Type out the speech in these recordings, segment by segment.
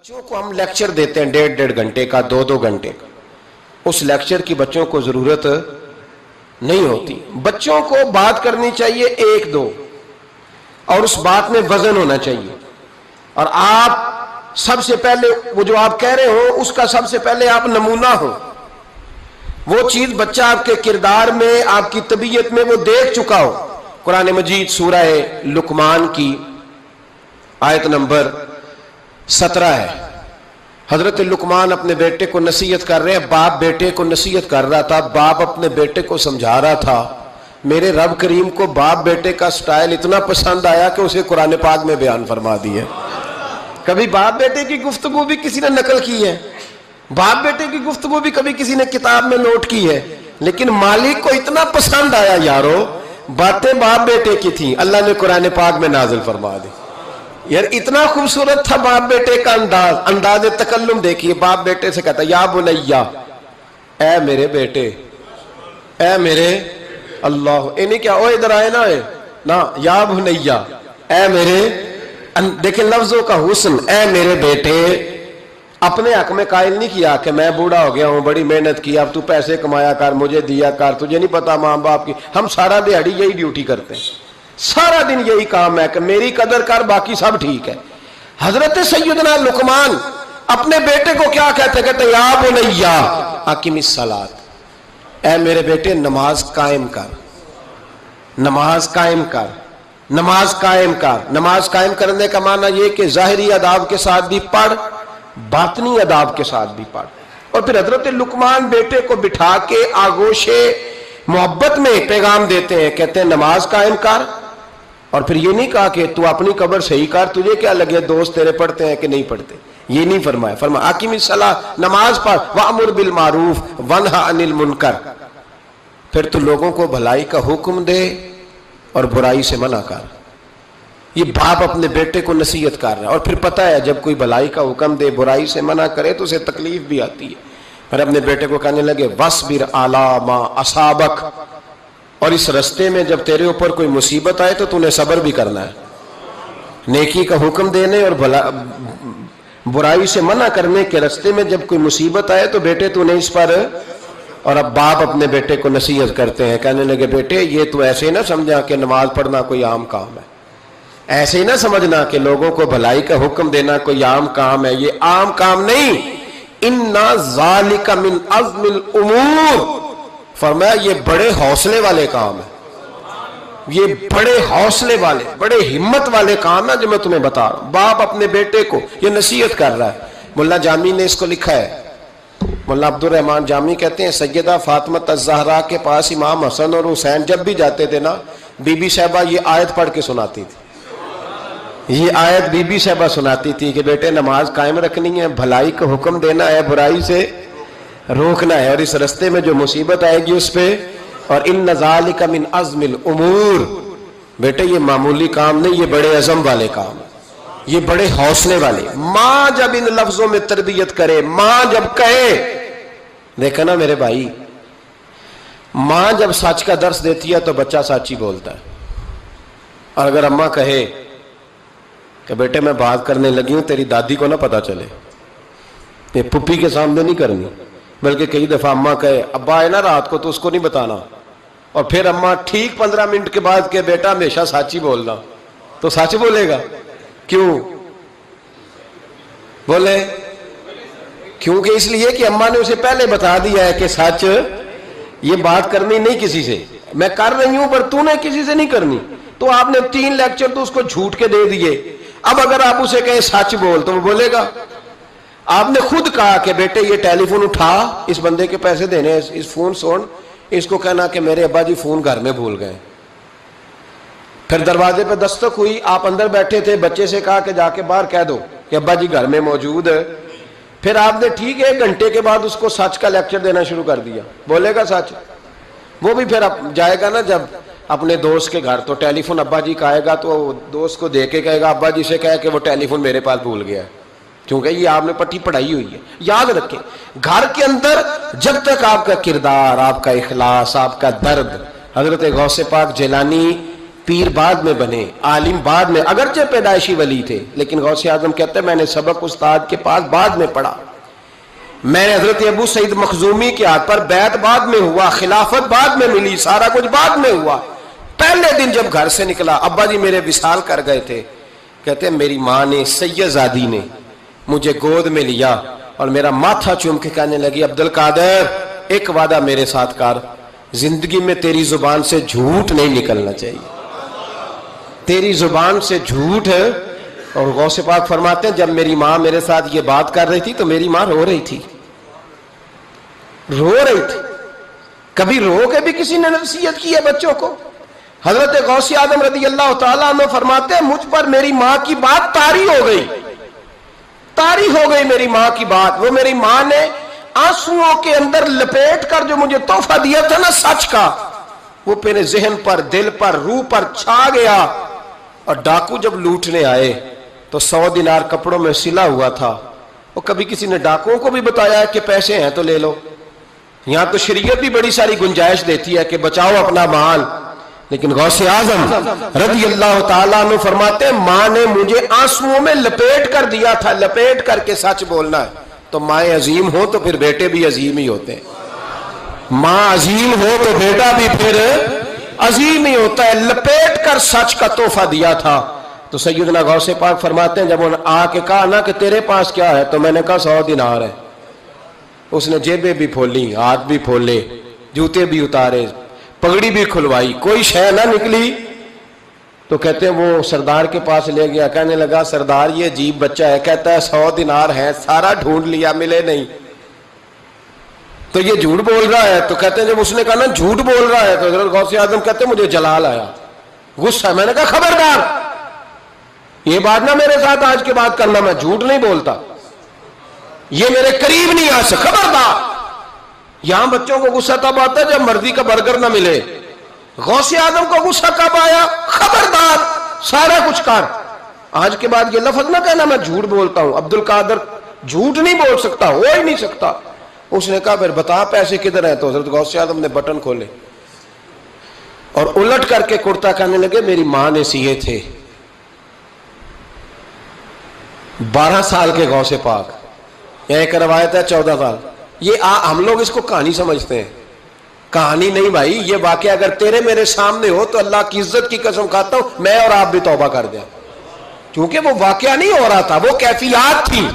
بچوں کو ہم لیکچر دیتے ہیں 1.5 گھنٹے کا 2 گھنٹے کا، اس لیکچر کی بچوں کو ضرورت نہیں ہوتی. بچوں کو بات کرنی چاہیے 1-2 اور اس بات میں وزن ہونا چاہیے. اور آپ سب سے پہلے وہ جو آپ کہہ رہے ہو اس کا سب سے پہلے آپ نمونہ ہو. وہ چیز بچہ آپ کے کردار میں، آپ کی طبیعت میں وہ دیکھ چکا ہو. قرآن مجید سورہ لقمان کی آیت نمبر 17 ہے. حضرت لقمان اپنے بیٹے کو نصیحت کر رہے ہیں. باپ بیٹے کو نصیحت کر رہا تھا. باپ اپنے بیٹے کو سمجھا رہا تھا. میرے رب کریم کو باپ بیٹے کا سٹائل اتنا پسند آیا کہ اسے قرآن پاک میں بیان فرما دی ہے. کبھی باپ بیٹے کی گفتگو بھی کسی نے نقل کی ہے، باپ بیٹے کی گفتگو بھی کبھی کسی نے کتاب میں نوٹ کی ہے، لیکن مالک کو اتنا پسند آیا یارو، باتیں باپ بیٹے کی تھیں، اللہ نے قرآن پاک میں نازل فرما دی. یار اتنا خوبصورت تھا باپ بیٹے کا انداز تکلم دیکھیے. باپ بیٹے سے کہتا یا بنیا، اے میرے بیٹے، اے میرے اللہ، انہیں کیا او ادھر آئے نا یا بنیا، اے میرے، دیکھیں لفظوں کا حسن، اے میرے بیٹے. اپنے حق میں قائل نہیں کیا کہ میں بوڑھا ہو گیا ہوں، بڑی محنت کی، اب تو پیسے کمایا کر، مجھے دیا کر، تجھے نہیں پتا ماں باپ کی. ہم سارا دیہڑی یہی ڈیوٹی کرتے ہیں، سارا دن یہی کام ہے کہ میری قدر کر، باقی سب ٹھیک ہے. حضرت سیدنا لقمان اپنے بیٹے کو کیا کہتے یا بنیا اقم الصلاۃ، اے میرے بیٹے نماز قائم کر، نماز قائم کر، نماز قائم کر. نماز قائم کرنے کا معنی یہ کہ ظاہری آداب کے ساتھ بھی پڑھ، باطنی آداب کے ساتھ بھی پڑھ. اور پھر حضرت لقمان بیٹے کو بٹھا کے آغوش محبت میں پیغام دیتے ہیں، کہتے ہیں نماز قائم کر. اور پھر یہ نہیں کہا کہ تو اپنی قبر صحیح کر، تجھے کیا لگے دوست تیرے پڑھتے ہیں کہ نہیں پڑھتے، یہ نہیں فرمایا. فرمایا اقیم الصلاۃ، نماز پڑھ، وامر بالمعروف ونہی عن المنکر. پھر تو لوگوں کو بھلائی کا حکم دے اور برائی سے منع کر. یہ باپ اپنے بیٹے کو نصیحت کر رہا ہے. اور پھر پتہ ہے جب کوئی بھلائی کا حکم دے برائی سے منع کرے تو اسے تکلیف بھی آتی ہے. پھر اپنے بیٹے کو کہنے لگے وَاصْبِرْ عَلَىٰ مَا أَصَابَكَ، اور اس رستے میں جب تیرے اوپر کوئی مصیبت آئے تو تو نے صبر بھی کرنا ہے. نیکی کا حکم دینے اور برائی سے منع کرنے کے رستے میں جب کوئی مصیبت آئے تو بیٹے تو نے اس پر. اور اب باپ اپنے بیٹے کو نصیحت کرتے ہیں، کہنے لگے بیٹے یہ تو ایسے نہ سمجھا کہ نماز پڑھنا کوئی عام کام ہے، ایسے ہی نہ سمجھنا کہ لوگوں کو بھلائی کا حکم دینا کوئی عام کام ہے. یہ عام کام نہیں. اِنَّا ذَلِكَ مِنْ عَزْمِ الْأُمُورِ، فرمایا یہ بڑے حوصلے والے کام ہیں، یہ بڑے حوصلے والے، بڑے ہمت والے کام ہیں جو میں تمہیں بتا رہا ہوں. باپ اپنے بیٹے کو یہ نصیحت کر رہا ہے. ملا جامی نے اس کو لکھا ہے، ملا عبد الرحمن جامی کہتے ہیں سیدہ فاطمہ الزہرا کے پاس امام حسن اور حسین جب بھی جاتے تھے نا، بی بی صاحبہ یہ آیت پڑھ کے سناتی تھی. یہ آیت بی بی صاحبہ سناتی تھی کہ بیٹے نماز قائم رکھنی ہے، بھلائی کا حکم دینا ہے، برائی سے روکنا ہے، اور اس رستے میں جو مصیبت آئے گی اس پہ. اور ان ذالک من عزم الامور، بیٹے یہ معمولی کام نہیں، یہ بڑے عزم والے کام، یہ بڑے حوصلے والے. ماں جب ان لفظوں میں تربیت کرے، ماں جب کہے، دیکھا نا میرے بھائی، ماں جب سچ کا درس دیتی ہے تو بچہ سچ ہی بولتا ہے. اور اگر اماں کہے کہ بیٹے میں بات کرنے لگی ہوں تیری دادی کو نہ پتا چلے، یہ پپی کے سامنے نہیں کرنی، بلکہ کئی دفعہ اماں کہے ابا آئے نا رات کو تو اس کو نہیں بتانا، اور پھر اماں ٹھیک 15 منٹ کے بعد کہ بیٹا ہمیشہ سچ ہی بولنا، تو سچ بولے گا. کیوں بولے؟ کیونکہ اس لیے کہ اماں نے اسے پہلے بتا دیا ہے کہ سچ یہ بات کرنی نہیں کسی سے، میں کر رہی ہوں پر تو نے کسی سے نہیں کرنی. تو آپ نے 3 لیکچر تو اس کو جھوٹ کے دے دیے. اب اگر آپ اسے کہیں سچ بول تو وہ بولے گا. آپ نے خود کہا کہ بیٹے یہ ٹیلی فون اٹھا، اس بندے کے پیسے دینے، اس فون سن، اس کو کہنا کہ میرے ابا جی فون گھر میں بھول گئے. پھر دروازے پہ دستک ہوئی، آپ اندر بیٹھے تھے، بچے سے کہا کہ جا کے باہر کہہ دو کہ ابا جی گھر میں موجود ہے. پھر آپ نے ٹھیک 1 گھنٹے کے بعد اس کو سچ کا لیکچر دینا شروع کر دیا. بولے گا سچ؟ وہ بھی پھر جائے گا نا جب اپنے دوست کے گھر، تو ٹیلی فون ابا جی کا آئے گا تو دوست کو دے کے کہے گا ابا جی سے کہے کہ وہ ٹیلی فون میرے پاس بھول گیا ہے، کیونکہ یہ آپ نے پٹی پڑھائی ہوئی ہے. یاد رکھیں گھر کے اندر جب تک آپ کا کردار، آپ کا اخلاص، آپ کا درد، حضرت غوث پاک جیلانی پیر بعد میں بنے، عالم بعد میں، اگرچہ پیدائشی ولی تھے، لیکن غوث اعظم کہتے ہیں میں نے سبق استاد کے پاس بعد میں پڑھا، میں نے حضرت ابو سعید مخزومی کے ہاتھ پر بیعت بعد میں ہوا، خلافت بعد میں ملی، سارا کچھ بعد میں ہوا۔ پہلے دن جب گھر سے نکلا، ابا جی میرے وصال کر گئے تھے، کہتے ہیں میری ماں نے، سید زادی نے مجھے گود میں لیا اور میرا ماتھا چوم کے کہنے لگی عبد القادر ایک وعدہ میرے ساتھ کر، زندگی میں تیری زبان سے جھوٹ نہیں نکلنا چاہیے، تیری زبان سے جھوٹ ہے۔ اور غوث پاک فرماتے ہیں جب میری ماں میرے ساتھ یہ بات کر رہی تھی تو میری ماں رو رہی تھی، رو رہی تھی۔ کبھی رو کے بھی کسی نے نصیحت کی ہے بچوں کو؟ حضرت غوث اعظم رضی اللہ تعالیٰ عنہ فرماتے ہیں مجھ پر میری ماں کی بات طاری ہو گئی، طاری ہو گئی میری ماں کی بات۔ وہ میری ماں نے آنسوؤں کے اندر لپیٹ کر جو مجھے تحفہ دیا تھا نا سچ کا، وہ میرے ذہن پر، دل پر، روح پر چھا گیا۔ اور ڈاکو جب لوٹنے آئے تو 100 دینار کپڑوں میں سلا ہوا تھا، اور کبھی کسی نے ڈاکوؤں کو بھی بتایا کہ پیسے ہیں تو لے لو؟ یہاں تو شریعت بھی بڑی ساری گنجائش دیتی ہے کہ بچاؤ اپنا مال، لیکن غوث اعظم رضی اللہ تعالیٰ عنہ فرماتے ہیں ماں نے مجھے آنسوؤں میں لپیٹ کر دیا تھا، لپیٹ کر کے سچ بولنا ہے۔ تو مائیں عظیم ہو تو پھر بیٹے بھی عظیم ہی ہوتے ہیں، ماں عظیم ہو تو بیٹا بھی پھر عظیم ہی ہوتا ہے۔ لپیٹ کر سچ کا تحفہ دیا تھا۔ تو سیدنا غوث پاک فرماتے ہیں جب انہوں نے آ کے کہا نا کہ تیرے پاس کیا ہے، تو میں نے کہا 100 دینار ہے۔ اس نے جیبیں بھی کھولی، ہاتھ بھی کھولے، جوتے بھی اتارے، پگڑی بھی کھلوائی، کوئی شے نہ نکلی۔ تو کہتے ہیں وہ سردار کے پاس لے گیا، کہنے لگا سردار یہ عجیب بچہ ہے، کہتا ہے 100 دینار ہے، سارا ڈھونڈ لیا ملے نہیں، تو یہ جھوٹ بول رہا ہے۔ تو کہتے ہیں جب اس نے کہا نا جھوٹ بول رہا ہے، تو حضرت غوث اعظم کہتے ہیں مجھے جلال آیا، غصہ۔ میں نے کہا خبردار یہ بات نہ میرے ساتھ آج کے بعد کرنا، میں جھوٹ نہیں بولتا، یہ میرے قریب نہیں آ سکتا، خبردار۔ یہاں بچوں کو غصہ تب آتا ہے جب مرضی کا برگر نہ ملے، غوث اعظم کو غصہ کب آیا؟ خبردار سارا کچھ کر، آج کے بعد یہ لفظ نہ کہنا میں جھوٹ بولتا ہوں، عبد القادر جھوٹ نہیں بول سکتا، ہو ہی نہیں سکتا۔ اس نے کہا پھر بتا پیسے کدھر ہیں؟ تو حضرت غوث اعظم نے بٹن کھولے اور الٹ کر کے کرتا، کہنے لگے میری ماں نے سیے تھے۔ 12 سال کے غوث پاک، یہ ایک روایت ہے 14 سال۔ یہ ہم لوگ اس کو کہانی سمجھتے ہیں، کہانی نہیں بھائی، یہ واقعہ اگر تیرے میرے سامنے ہو تو اللہ کی عزت کی قسم کھاتا ہوں میں اور آپ بھی توبہ کر دیں، کیونکہ وہ واقعہ نہیں ہو رہا تھا، وہ کیفیات تھی،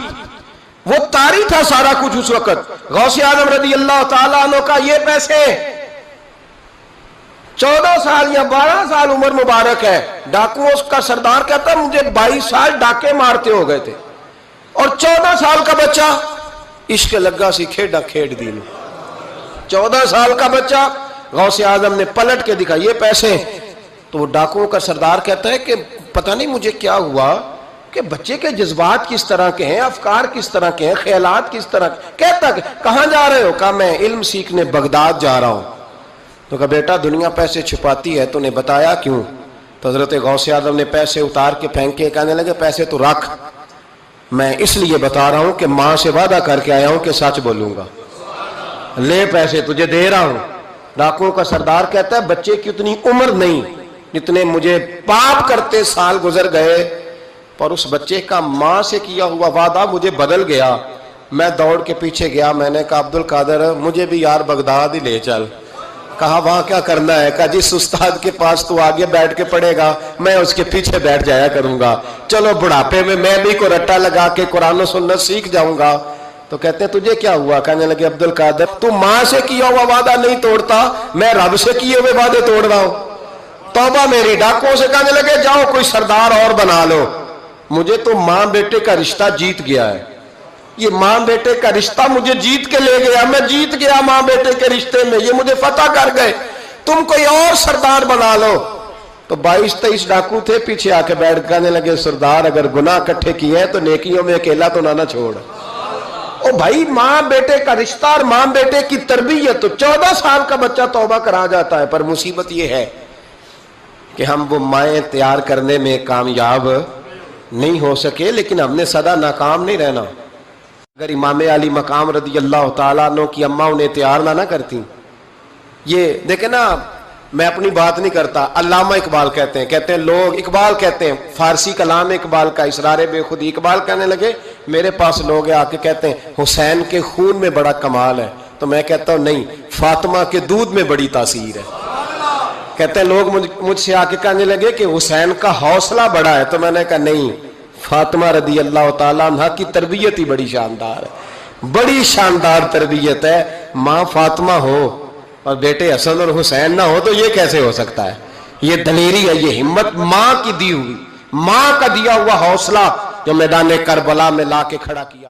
وہ طاری تھا سارا کچھ اس وقت۔ غوث اعظم رضی اللہ تعالیٰ عنہ کا یہ پیسے 14 سال یا 12 سال عمر مبارک ہے، ڈاکوؤں کا سردار کہتا ہے مجھے 22 سال ڈاکے مارتے ہو گئے تھے، اور 14 سال کا بچہ عشق لگا سی کھیڈا کھیڈ دی، 14 سال کا بچہ۔ غوث اعظم نے پلٹ کے دکھا یہ پیسے، تو وہ ڈاکوؤں کا سردار کہتا ہے کہ پتہ نہیں مجھے کیا ہوا کہ بچے کے جذبات کس طرح کے ہیں، افکار کس طرح کے ہیں، خیالات کس طرح کے۔ کہتا کہ کہاں جا رہے ہو؟ کہا میں علم سیکھنے بغداد جا رہا ہوں۔ تو کہا بیٹا دنیا پیسے چھپاتی ہے، تو نے بتایا کیوں؟ تو حضرت غوث اعظم نے پیسے اتار کے پھینکے، کہنے لگے پیسے تو رکھ، میں اس لیے بتا رہا ہوں کہ ماں سے وعدہ کر کے آیا ہوں کہ سچ بولوں گا، لے پیسے تجھے دے رہا ہوں۔ ڈاکوؤں کا سردار کہتا ہے بچے کی اتنی عمر نہیں جتنے مجھے پاپ کرتے سال گزر گئے، پر اس بچے کا ماں سے کیا ہوا وعدہ مجھے بدل گیا۔ میں دوڑ کے پیچھے گیا، میں نے کہا عبد القادر مجھے بھی یار بغداد ہی لے چل۔ کہا وہاں کیا کرنا ہے؟ کہا جس استاد کے پاس تو آگے بیٹھ کے پڑھے گا میں اس کے پیچھے بیٹھ جایا کروں گا، چلو بڑھاپے میں میں بھی کو رٹا لگا کے قرآن و سنت سیکھ جاؤں گا۔ تو کہتے ہیں تجھے کیا ہوا؟ کہنے لگے عبد القادر تو ماں سے کیا ہوا وعدہ نہیں توڑتا، میں رب سے کیے ہوئے وعدے توڑ رہا ہوں، توبہ میری۔ ڈاکوؤں سے کہنے لگے جاؤ کوئی سردار اور بنا لو، مجھے تو ماں بیٹے کا رشتہ جیت گیا ہے، یہ ماں بیٹے کا رشتہ مجھے جیت کے لے گیا، میں جیت گیا ماں بیٹے کے رشتے میں، یہ مجھے فتح کر گئے، تم کوئی اور سردار بنا لو۔ تو 22-23 ڈاکو تھے، پیچھے آ کے بیٹھ کہنے لگے سردار اگر گناہ اکٹھے کیے ہیں تو نیکیوں میں اکیلا تو نہ چھوڑ۔ او بھائی ماں بیٹے کا رشتہ اور ماں بیٹے کی تربیت، تو 14 سال کا بچہ توبہ کرا جاتا ہے، پر مصیبت یہ ہے کہ ہم وہ مائیں تیار کرنے میں کامیاب نہیں ہو سکے، لیکن ہم نے سدا ناکام نہیں رہنا۔ اگر امام علی مقام رضی اللہ تعالیٰ عنہ کی اماں انہیں تیار نہ کرتی، یہ دیکھیں نا میں اپنی بات نہیں کرتا، علامہ اقبال کہتے ہیں لوگ، اقبال کہتے ہیں، فارسی کلام اقبال کا اسرار بے خودی، اقبال کہنے لگے میرے پاس لوگ آ کے کہتے ہیں حسین کے خون میں بڑا کمال ہے، تو میں کہتا ہوں نہیں، فاطمہ کے دودھ میں بڑی تاثیر ہے۔ کہتے ہیں لوگ مجھ سے آ کے کہنے لگے کہ حسین کا حوصلہ بڑا ہے، تو میں نے کہا نہیں، فاطمہ رضی اللہ تعالیٰ عنہ کی تربیت ہی بڑی شاندار ہے، بڑی شاندار تربیت ہے۔ ماں فاطمہ ہو اور بیٹے حسن اور حسین نہ ہو تو یہ کیسے ہو سکتا ہے؟ یہ دلیری ہے، یہ ہمت ماں کی دی ہوئی، ماں کا دیا ہوا حوصلہ جو میدان کربلا میں لا کے کھڑا کیا۔